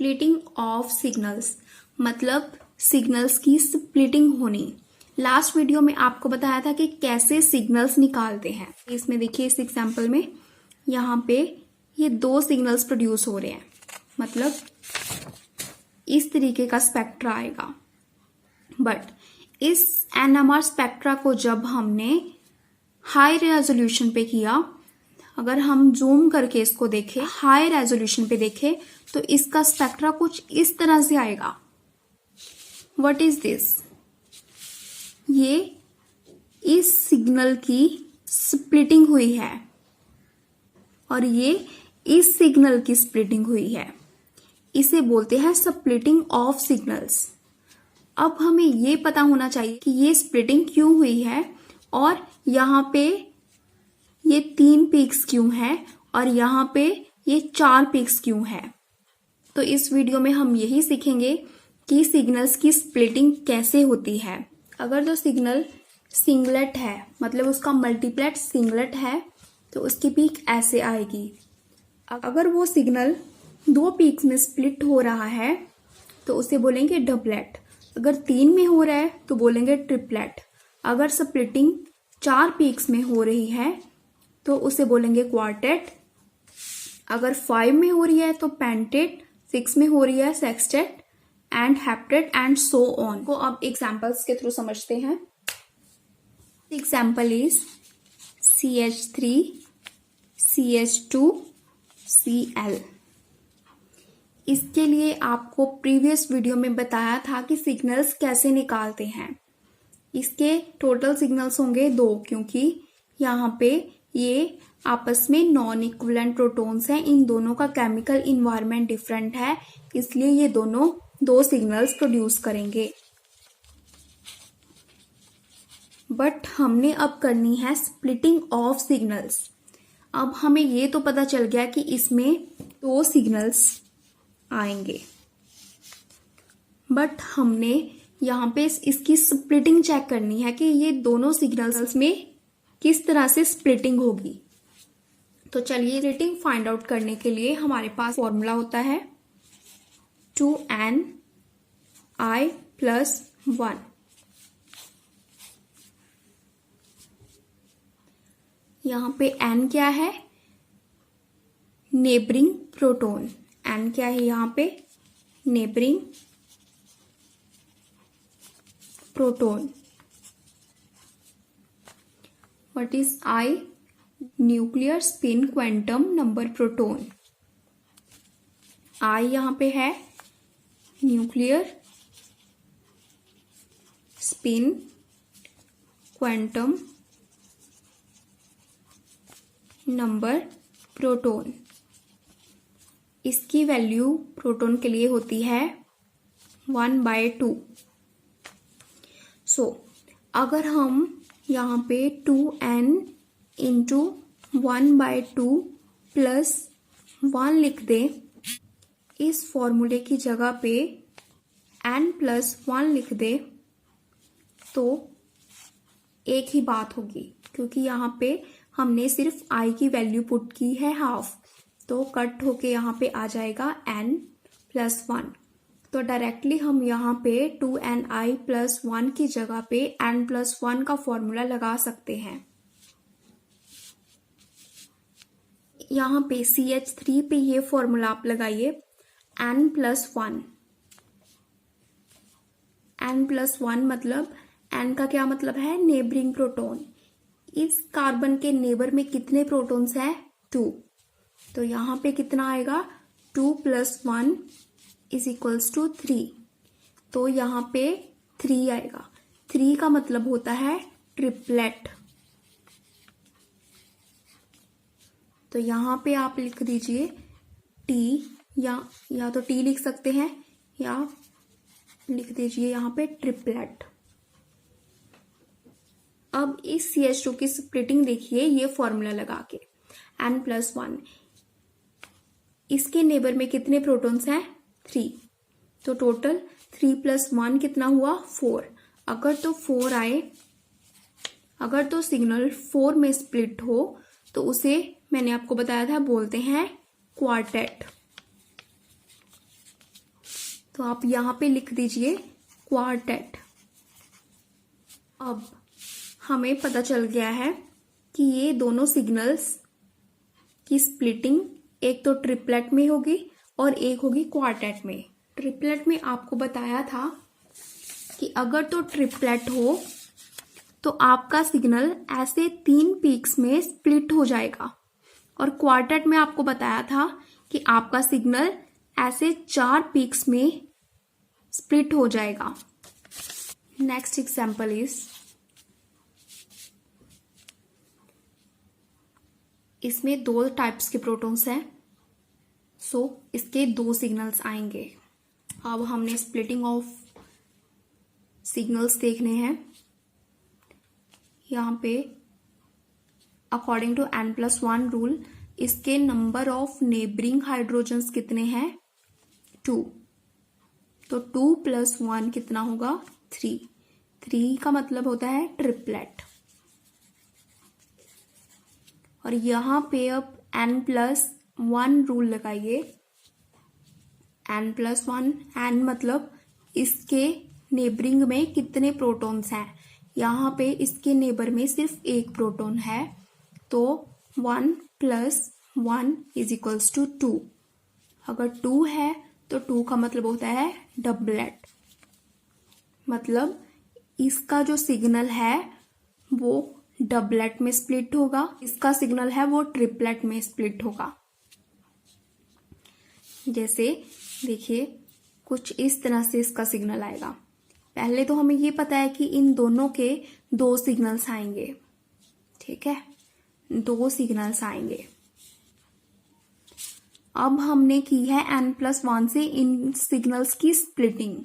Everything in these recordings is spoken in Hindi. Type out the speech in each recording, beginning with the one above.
स्प्लिटिंग ऑफ सिग्नल्स मतलब सिग्नल्स की स्प्लिटिंग होनी। लास्ट वीडियो में आपको बताया था कि कैसे सिग्नल्स निकालते हैं। इसमें देखिए, इस एग्जांपल में यहाँ पे ये दो सिग्नल्स प्रोड्यूस हो रहे हैं, मतलब इस तरीके का स्पेक्ट्रा आएगा। बट इस एनएमआर स्पेक्ट्रा को जब हमने हाई रेजोल्यूशन पे किया, अगर हम जूम करके इसको देखें, हाई रेजोल्यूशन पे देखें, तो इसका स्पेक्ट्रा कुछ इस तरह से आएगा। What is this? ये इस सिग्नल की स्प्लिटिंग हुई है और ये इस सिग्नल की स्प्लिटिंग हुई है। इसे बोलते हैं स्प्लिटिंग ऑफ सिग्नल्स। अब हमें ये पता होना चाहिए कि ये स्प्लिटिंग क्यों हुई है और यहाँ पे ये 3 पीक्स क्यों है और यहाँ पे ये 4 पीक्स क्यों है। तो इस वीडियो में हम यही सीखेंगे कि सिग्नल्स की स्प्लिटिंग कैसे होती है। अगर तो सिग्नल सिंगलेट है, मतलब उसका मल्टीप्लेट सिंगलेट है, तो उसकी पीक ऐसे आएगी। अगर वो सिग्नल 2 पीक्स में स्प्लिट हो रहा है तो उसे बोलेंगे डबलेट। अगर 3 में हो रहा है तो बोलेंगे ट्रिपलेट। अगर स्प्लिटिंग 4 पीक्स में हो रही है तो उसे बोलेंगे क्वार्टेट। अगर 5 में हो रही है तो पेंटेट, 6 में हो रही है sextet and heptet and so on. को अब एग्जांपल्स के थ्रू समझते हैं। Example is CH3 CH2 Cl। इसके लिए आपको प्रीवियस वीडियो में बताया था कि सिग्नल्स कैसे निकालते हैं। इसके टोटल सिग्नल्स होंगे 2, क्योंकि यहाँ पे ये आपस में नॉन इक्विवेलेंट प्रोटॉन्स हैं। इन दोनों का केमिकल इन्वायरमेंट डिफरेंट है, इसलिए ये दोनों 2 सिग्नल्स प्रोड्यूस करेंगे। बट हमने अब करनी है स्प्लिटिंग ऑफ सिग्नल्स। अब हमें ये तो पता चल गया कि इसमें 2 सिग्नल्स आएंगे, बट हमने यहाँ पे इसकी स्प्लिटिंग चेक करनी है कि ये दोनों सिग्नल्स में किस तरह से स्प्लिटिंग होगी। तो चलिए, स्प्लिटिंग फाइंड आउट करने के लिए हमारे पास फॉर्मूला होता है 2Ni + 1। यहाँ पे N क्या है? Neighbouring proton. N क्या है यहाँ पे? Neighbouring proton. What is I? Nuclear spin quantum number proton. I यहाँ पे है nuclear spin quantum number proton. इसकी वैल्यू प्रोटॉन के लिए होती है 1/2। सो अगर हम यहाँ पे 2N × 1/2 + 1 लिख दें, इस फॉर्मूले की जगह पे N + 1 लिख दे, तो एक ही बात होगी, क्योंकि यहाँ पे हमने सिर्फ I की वैल्यू पुट की है हाफ, तो कट होके यहाँ पे आ जाएगा N + 1। तो डायरेक्टली हम यहाँ पे 2Ni + 1 की जगह पे N + 1 का फॉर्मूला लगा सकते हैं। यहाँ पे CH3 पे ये फॉर्मूला आप लगाइए, N + 1। N + 1 मतलब N का क्या मतलब है? Neighbouring proton. इस कार्बन के नेबर में कितने प्रोटॉन्स हैं? 2। तो यहाँ पे कितना आएगा? 2 + 1 = 3। तो यहाँ पे 3 आएगा। 3 का मतलब होता है ट्रिपलेट। तो यहाँ पे आप लिख दीजिए T, या तो T लिख सकते हैं या लिख दीजिए यहाँ पे ट्रिपलेट। अब इस CH2 की स्प्लिटिंग देखिए, ये फॉर्मूला लगा के N + 1। इसके नेबर में कितने प्रोटॉन्स हैं? 3। तो टोटल 3 + 1 कितना हुआ? 4। अगर तो सिग्नल 4 में स्प्लिट हो तो उसे मैंने आपको बताया था बोलते हैं क्वार्टेट। तो आप यहां पे लिख दीजिए क्वार्टेट। अब हमें पता चल गया है कि ये दोनों सिग्नल्स की स्प्लिटिंग एक तो ट्रिपलेट में होगी और एक होगी क्वार्टेट में। ट्रिपलेट में आपको बताया था कि अगर तो ट्रिपलेट हो तो आपका सिग्नल ऐसे 3 पीक्स में स्प्लिट हो जाएगा, और क्वार्टेट में आपको बताया था कि आपका सिग्नल ऐसे 4 पीक्स में स्प्लिट हो जाएगा। नेक्स्ट एग्जांपल इज, इसमें 2 टाइप्स के प्रोटॉन्स हैं, सो इसके 2 सिग्नल्स आएंगे। अब हमने स्प्लिटिंग ऑफ सिग्नल्स देखने हैं। यहाँ पे अकॉर्डिंग टू n+1 रूल इसके नंबर ऑफ नेबरिंग हाइड्रोजन्स कितने हैं? 2। तो 2 + 1 कितना होगा? 3। 3 का मतलब होता है ट्रिपलेट। और यहां पे अब n+1 रूल लगाइए। n+1, n मतलब इसके नेबरिंग में कितने प्रोटॉन्स हैं। यहाँ पे इसके नेबर में सिर्फ एक प्रोटॉन है, तो 1 + 1 = 2। अगर 2 है तो 2 का मतलब होता है डबलेट। मतलब इसका जो सिग्नल है वो डबलेट में स्प्लिट होगा, इसका सिग्नल है वो ट्रिपलेट में स्प्लिट होगा। जैसे देखिए कुछ इस तरह से इसका सिग्नल आएगा। पहले तो हमें ये पता है कि इन दोनों के 2 सिग्नल्स आएंगे, ठीक है, 2 सिग्नल्स आएंगे। अब हमने की है n+1 से इन सिग्नल्स की स्प्लिटिंग।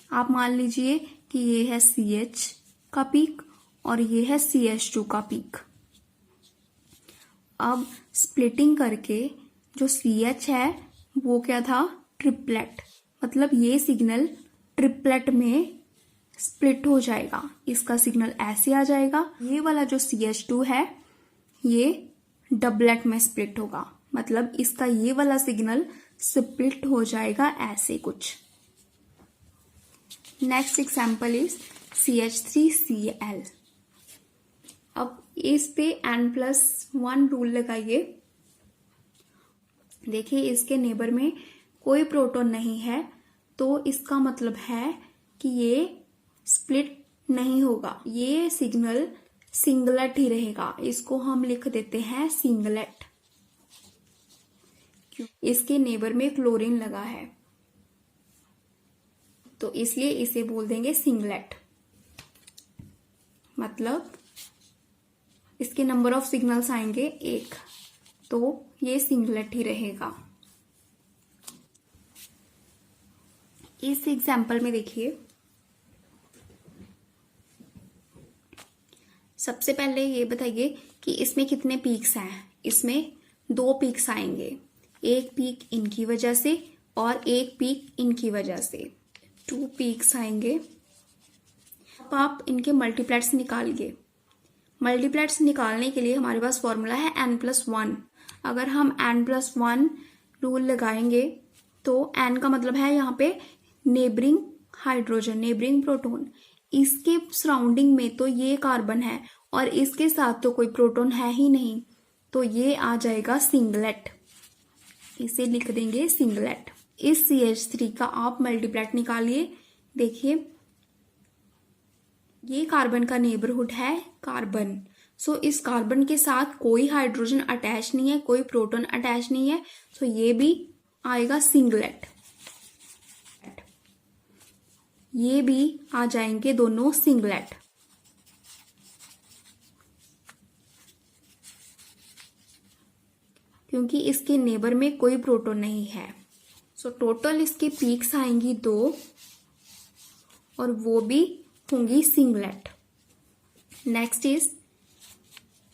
आप मान लीजिए कि ये है CH का पीक और ये है CH2 का पीक। अब स्प्लिटिंग करके जो CH है वो क्या था? ट्रिपलेट। मतलब ये सिग्नल ट्रिपलेट में स्प्लिट हो जाएगा, इसका सिग्नल ऐसे आ जाएगा। ये वाला जो CH2 है ये डबलेट में स्प्लिट होगा, मतलब इसका ये वाला सिग्नल स्प्लिट हो जाएगा ऐसे कुछ। Next example is CH3Cl। अब इस पे n+1 रूल लगाइए। देखिए इसके नेबर में कोई प्रोटॉन नहीं है, तो इसका मतलब है कि ये स्प्लिट नहीं होगा, ये सिग्नल सिंगलेट ही रहेगा। इसको हम लिख देते हैं सिंगलेट। इसके नेबर में क्लोरीन लगा है तो इसलिए इसे बोल देंगे सिंगलेट। मतलब इसके नंबर ऑफ सिग्नल्स आएंगे 1, तो ये सिंगलेट ही रहेगा। इस एग्जाम्पल में देखिए, सबसे पहले ये बताइए कि इसमें कितने पीक्स हैं। इसमें 2 पीक्स आएंगे, एक पीक इनकी वजह से और एक पीक इनकी वजह से, 2 पीक्स आएंगे। अब आप इनके मल्टीप्लेट्स निकालिए। मल्टीप्लेट्स निकालने के लिए हमारे पास फॉर्मूला है n+1। अगर हम n+1 रूल लगाएंगे तो n का मतलब है यहाँ पे नेबरिंग हाइड्रोजन, नेबरिंग प्रोटॉन। इसके सराउंडिंग में तो ये कार्बन है और इसके साथ तो कोई प्रोटॉन है ही नहीं, तो ये आ जाएगा सिंगलेट। इसे लिख देंगे सिंगलेट। इस CH3 का आप मल्टीप्लेट निकालिए। देखिए ये कार्बन का नेबरहुड है कार्बन, सो इस कार्बन के साथ कोई हाइड्रोजन अटैच नहीं है, कोई प्रोटॉन अटैच नहीं है, सो ये भी आएगा सिंगलेट। ये भी आ जाएंगे दोनों सिंगलेट। क्योंकि इसके नेबर में कोई प्रोटॉन नहीं है, सो टोटल इसके पीक्स आएंगी 2 और वो भी होंगी singlet. Next is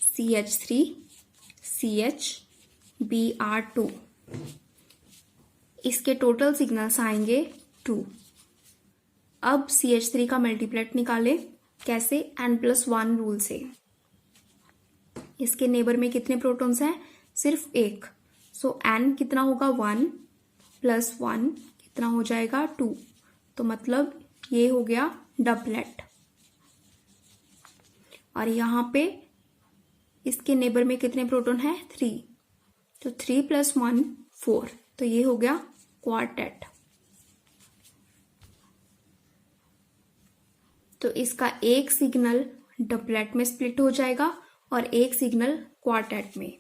CH3 CHBr2। इसके टोटल सिग्नल्स आएंगे 2। अब CH3 का मल्टीप्लेट निकाले। कैसे? n+1 रूल से। इसके नेबर में कितने प्रोटॉन्स हैं? सिर्फ 1, सो n कितना होगा? 1 + 1 कितना हो जाएगा 2। तो मतलब ये हो गया डबलेट। और यहाँ पे इसके नेबर में कितने प्रोटॉन है 3, तो 3 + 1 4, तो ये हो गया क्वार्टेट। तो इसका एक सिग्नल डबलेट में स्प्लिट हो जाएगा और एक सिग्नल क्वार्टेट में।